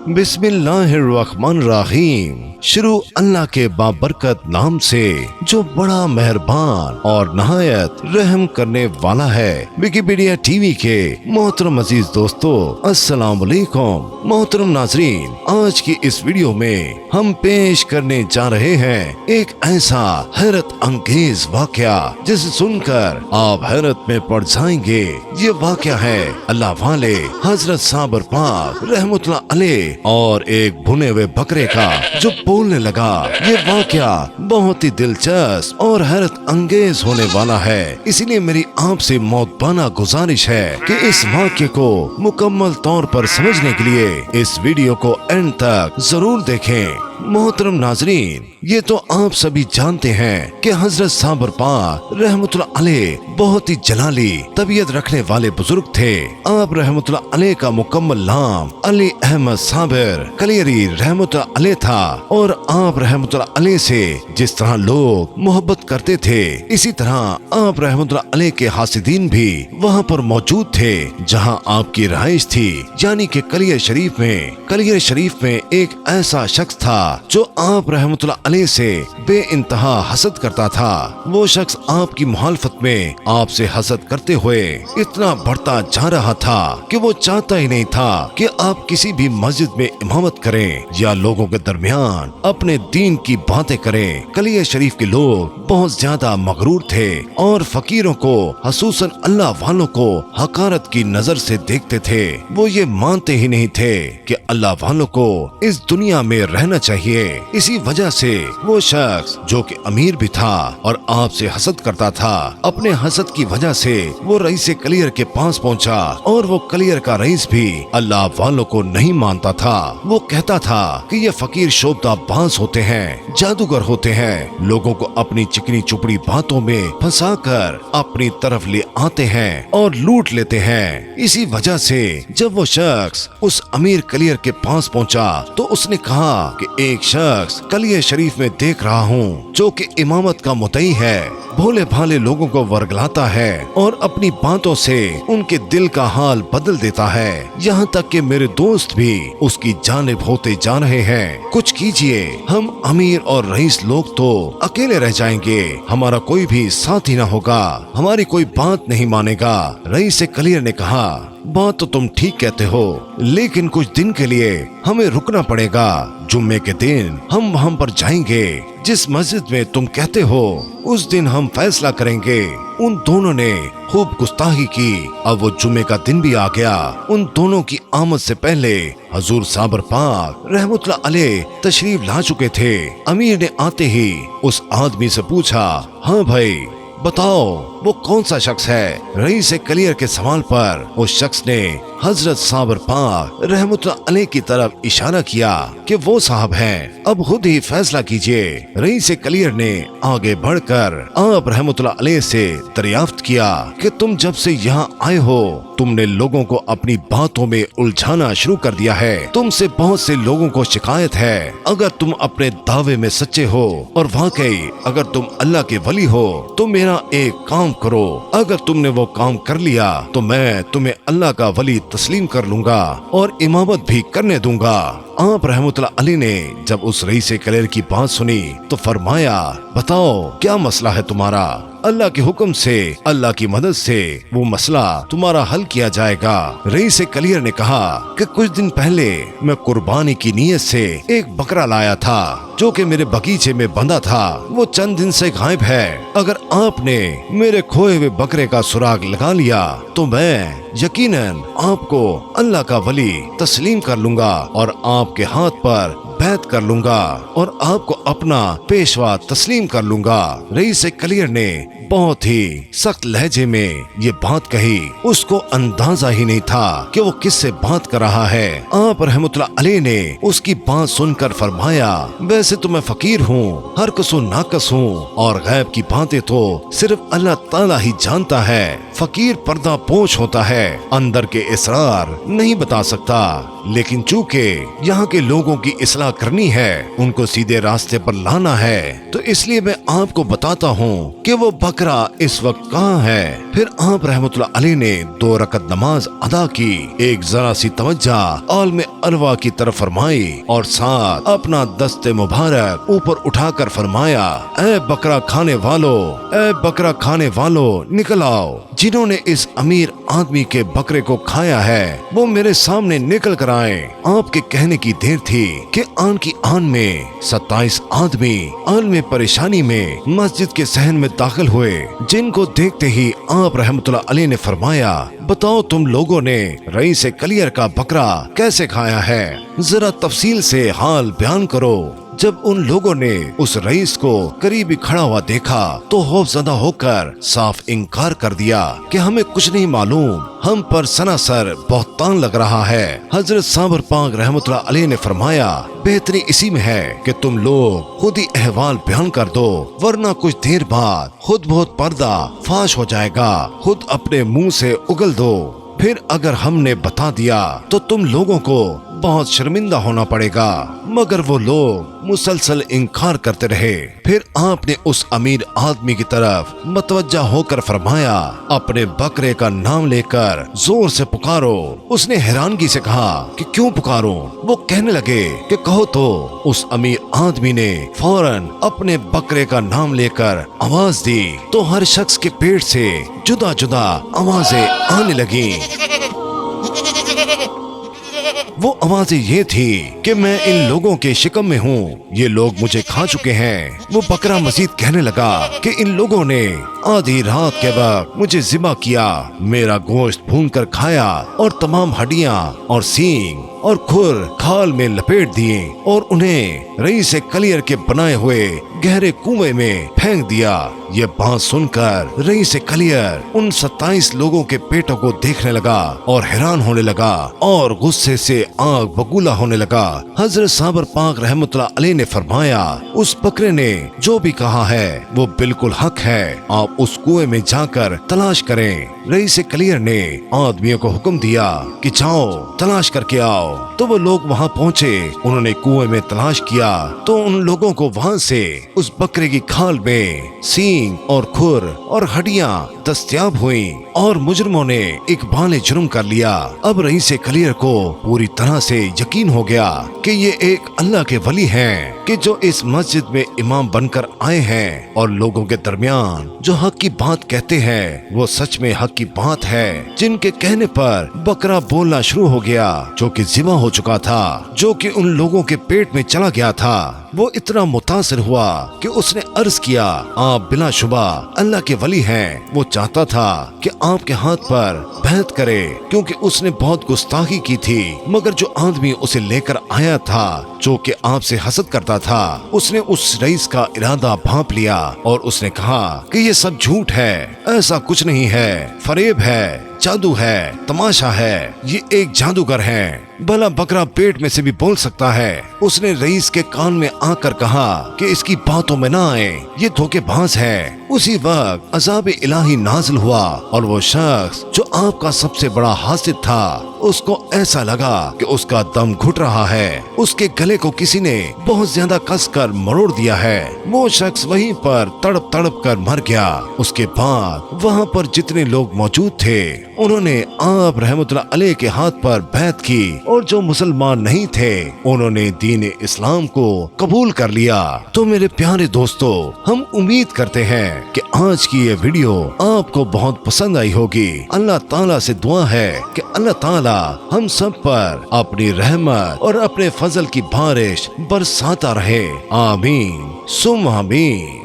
बिस्मिल्लाहिर्रहमानिर्रहीम। शुरू अल्लाह के बाबरकत नाम से जो बड़ा मेहरबान और नहायत रहम करने वाला है। विकिपीडिया टीवी के मोहतरम अजीज दोस्तों, अस्सलाम वालेकुम। मोहतरम नाजरीन, आज की इस वीडियो में हम पेश करने जा रहे हैं एक ऐसा हैरत अंगेज वाकया जिसे सुनकर आप हैरत में पड़ जाएंगे। ये वाकया है अल्लाह वाले हजरत साबर पाक रहमतुल्लाह अलैह और एक भुने हुए बकरे का जो बोलने लगा। ये वाकया बहुत ही दिलचस्प और हैरत अंगेज होने वाला है, इसीलिए मेरी आपसे मौतबाना गुजारिश है कि इस वाकये को मुकम्मल तौर पर समझने के लिए इस वीडियो को एंड तक जरूर देखें। मोहतरम नाजरीन, ये तो आप सभी जानते हैं कि हजरत साबर पाक रहमतुल्लाह अलैह बहुत ही जलाली तबीयत रखने वाले बुजुर्ग थे। आप रहमतुल्लाह अलैह का मुकम्मल नाम अली अहमद साबिर कलियरी रहमतुल्लाह अलैह था और आप रहमतुल्लाह अलैह से जिस तरह लोग मोहब्बत करते थे, इसी तरह आप रहमतुल्लाह अलैह के हासिदीन भी वहाँ पर मौजूद थे जहाँ आपकी रहाइश थी, यानी कि कलियर शरीफ में एक ऐसा शख्स था जो आप रहमतुल्लाह अलैह से बे इंतहा हसद करता था। वो शख्स आपकी मुखालफत में आपसे हसद करते हुए इतना बढ़ता जा रहा था कि वो चाहता ही नहीं था कि आप किसी भी मस्जिद में इमामत करें या लोगों के दरमियान अपने दीन की बातें करें। कलियर शरीफ के लोग बहुत ज्यादा मगरूर थे और फकीरों को, खसूसन अल्लाह वालों को हकारत की नजर से देखते थे। वो ये मानते ही नहीं थे कि अल्लाह वालों को इस दुनिया में रहना चाहिए। इसी वजह से वो शख्स जो कि अमीर भी था और आपसे हसद करता था, अपने हसद की वजह से वो रईस कलियर के पास पहुंचा और वो कलियर का रईस भी अल्लाह वालों को नहीं मानता था। वो कहता था कि ये फकीर शोभता बाज होते हैं, जादूगर होते हैं, लोगों को अपनी चिकनी चुपड़ी बातों में फंसाकर अपनी तरफ ले आते हैं और लूट लेते हैं। इसी वजह से जब वो शख्स उस अमीर कलियर के पास पहुंचा तो उसने कहा कि एक शख्स कलियर शरीफ में देख रहा हूँ जो कि इमामत का मुतई है, भोले भाले लोगों को वर्गलाता है और अपनी बातों से उनके दिल का हाल बदल देता है। यहाँ तक कि मेरे दोस्त भी उसकी जानिब होते जा रहे हैं। कुछ कीजिए, हम अमीर और रईस लोग तो अकेले रह जाएंगे, हमारा कोई भी साथी न होगा, हमारी कोई बात नहीं मानेगा। रईस कलियर ने कहा, बात तो तुम ठीक कहते हो, लेकिन कुछ दिन के लिए हमें रुकना पड़ेगा। जुम्मे के दिन हम वहाँ पर जाएंगे, जिस मस्जिद में तुम कहते हो उस दिन हम फैसला करेंगे। उन दोनों ने खूब गुस्ताखी की। अब वो जुम्मे का दिन भी आ गया। उन दोनों की आमद से पहले हजूर साबर पाक रहमतुल्लाह अलैह तशरीफ ला चुके थे। अमीर ने आते ही उस आदमी से पूछा, हाँ भाई बताओ वो कौन सा शख्स है? रईस कलियर के सवाल पर उस शख्स ने हजरत साबर पाक रहमतुल्लाह अलैह की तरफ इशारा किया कि वो साहब हैं, अब खुद ही फैसला कीजिए। रईस कलियर ने आगे बढ़कर आप रहमतुल्लाह अलैह से दरियाफ्त किया कि तुम जब से यहाँ आए हो तुमने लोगों को अपनी बातों में उलझाना शुरू कर दिया है। तुमसे बहुत से लोगों को शिकायत है। अगर तुम अपने दावे में सच्चे हो और वाकई अगर तुम अल्लाह के वली हो तो मेरा एक काम करो। अगर तुमने वो काम कर लिया तो मैं तुम्हें अल्लाह का वली तस्लीम कर लूंगा और इमामत भी करने दूंगा। आप रहमतुल्लाह अलैह ने जब उस रईस कलियर की बात सुनी तो फरमाया, बताओ क्या मसला है तुम्हारा? अल्लाह के हुक्म से, अल्लाह की मदद से वो मसला तुम्हारा हल किया जाएगा। रईस कलियर ने कहा कि कुछ दिन पहले मैं कुर्बानी की नीयत से एक बकरा लाया था जो कि मेरे बगीचे में बंधा था। वो चंद दिन से गायब है। अगर आपने मेरे खोए हुए बकरे का सुराग लगा लिया तो मैं यकीनन आपको अल्लाह का वली तस्लीम कर लूंगा और आपके हाथ पर बैत कर लूंगा और आपको अपना पेशवा तस्लीम कर लूंगा। रईस कलियर ने बहुत ही सख्त लहजे में ये बात कही। उसको अंदाजा ही नहीं था कि वो किससे बात कर रहा है। आप रहमतुल्लाह अलैह ने उसकी बात सुनकर फरमाया, वैसे तो मैं फकीर हूँ, हर कसो नाकस हूँ और गैब की बातें तो सिर्फ अल्लाह ताला ही जानता है। फकीर पर्दा पोश होता है, अंदर के इसरार नहीं बता सकता, लेकिन चूंकि यहाँ के लोगों की इस्लाह करनी है, उनको सीधे रास्ते पर लाना है, तो इसलिए मैं आपको बताता हूँ कि वो बकरा इस वक्त कहाँ है। پھر آپ رحمتullah علیہ نے 2 رکعت نماز ادا کی، ایک ذرا سی توجہ عالم ارواح کی طرف فرمائی اور ساتھ اپنا دست مبارک اوپر اٹھا کر فرمایا، اے بکرا کھانے والو، اے بکرا کھانے والو نکل آؤ، جنہوں نے اس امیر آدمی کے بکرے کو کھایا ہے وہ میرے سامنے نکل کر آئے۔ آپ کے کہنے کی دیر تھی کہ آن کی آن میں 27 آدمی عالم پریشانی میں مسجد کے صحن میں داخل ہوئے، جن کو دیکھتے ہی آپ رحمتullah علیہ نے فرمایا، بتاؤ تم لوگوں نے رئیس کلیر کا بکرا کیسے کھایا ہے، ذرا تفصیل سے حال بیان کرو۔ جب ان لوگوں نے اس رئیس کو قریب کھڑا ہوا دیکھا تو خوف زدہ ہو کر صاف انکار کر دیا کہ ہمیں کچھ نہیں معلوم، ہم پر سناسر بہتان لگ رہا ہے۔ حضرت صابر پاک رحمتullah علیہ نے فرمایا، بہتری اسی میں ہے کہ تم لوگ خود ہی احوال بیان کر دو، ورنہ کچھ دیر بعد خود بہت پردہ فاش ہو جائے گا، خود اپنے منہ سے اگل دو، پھر اگر ہم نے بتا دیا تو تم لوگوں کو بہت شرمندہ ہونا پڑے گا۔ مگر وہ لوگ مسلسل انکار کرتے رہے۔ پھر آپ نے اس امیر آدمی کی طرف متوجہ ہو کر فرمایا، اپنے بکرے کا نام لے کر زور سے پکارو۔ اس نے حیرانگی سے کہا کہ کیوں پکاروں؟ وہ کہنے لگے کہ کہو تو۔ اس امیر آدمی نے فوراً اپنے بکرے کا نام لے کر آواز دی تو ہر شخص کے پیٹ سے جدا جدا آوازیں آنے لگیں۔ وہ آوازیں یہ تھی کہ میں ان لوگوں کے شکم میں ہوں، یہ لوگ مجھے کھا چکے ہیں۔ وہ بکرا مزید کہنے لگا کہ ان لوگوں نے آدھی رات کے وقت مجھے ذبح کیا، میرا گوشت بھون کر کھایا اور تمام ہڈیاں اور سینگ اور کھر کھال میں لپیٹ دیے اور انہیں رئیس کلیر کے بنائے ہوئے گہرے کنویں میں پھینک دیا۔ یہ بات سن کر رئیس کلیر ان 27 لوگوں کے پیٹوں کو دیکھنے لگا اور حیران ہونے لگا اور غصے سے آگ بگولا ہونے لگا۔ حضرت صابر پاک رحمتullah علیہ نے فرمایا، اس بکرے نے جو بھی کہا ہے وہ بالکل حق ہے، آپ اس کنویں میں جا کر تلاش کریں۔ رئیس کلیر نے آدمیوں کو حکم دیا کہ جاؤ تلاش کر کے آؤ۔ تو وہ لوگ وہاں پہنچے، انہوں نے کنویں میں تلاش کیا تو ان لوگوں کو وہاں سے اس بکرے کی کھال میں سینگ اور کھر اور ہڈیاں دستیاب ہوئیں اور مجرموں نے اقبال جرم کر لیا۔ اب رئیس کلیر کو پوری طرح سے یقین ہو گیا کہ یہ ایک اللہ کے ولی ہیں کہ جو اس مسجد میں امام بن کر آئے ہیں اور لوگوں کے درمیان جو حق کی بات کہتے ہیں وہ سچ میں حق کی بات ہے۔ جن کے کہنے پر بکرا بولنا شروع ہو گیا جو کہ ذبح ہو چکا تھا، جو کہ ان لوگوں کے پیٹ میں چلا گیا تھا، وہ اتنا متاثر ہوا کہ اس نے عرض کیا، آپ بلا شبہ اللہ کے ولی ہیں۔ وہ چاہتا تھا کہ آپ کے ہاتھ پر بیعت کرے کیونکہ اس نے بہت گستاخی کی تھی، مگر جو آدمی اسے لے کر آیا تھا جو کہ آپ سے حسد کرتا تھا، اس نے اس رئیس کا ارادہ بھانپ لیا اور اس نے کہا کہ یہ سب جھوٹ ہے، ایسا کچھ نہیں ہے، فریب ہے، جادو ہے، تماشا ہے، یہ ایک جادوگر ہے، بھلا بکرا پیٹ میں سے بھی بول سکتا ہے۔ اس نے رئیس کے کان میں آ کر کہا کہ اس کی باتوں میں نہ آئے، یہ دھوکے باز ہے۔ اسی وقت عذاب الہی نازل ہوا اور وہ شخص جو آپ کا سب سے بڑا حاسد تھا، اس کو ایسا لگا کہ اس کا دم گھٹ رہا ہے، اس کے گلے کو کسی نے بہت زیادہ کس کر مروڑ دیا ہے۔ وہ شخص وہیں پر تڑپ تڑپ کر مر گیا۔ اس کے بعد وہاں پر جتنے لوگ موجود تھے انہوں نے آپ رحمتullah علیہ کے ہاتھ پر بیعت کی اور جو مسلمان نہیں تھے انہوں نے دین اسلام کو قبول کر لیا۔ تو میرے پیارے دوستو، ہم امید کرتے ہیں کہ آج کی یہ ویڈیو آپ کو بہت پسند آئی ہوگی۔ اللہ تعالیٰ سے دعا ہے کہ اللہ تعالیٰ ہم سب پر اپنی رحمت اور اپنے فضل کی بارش برساتا رہے، آمین ثم آمین۔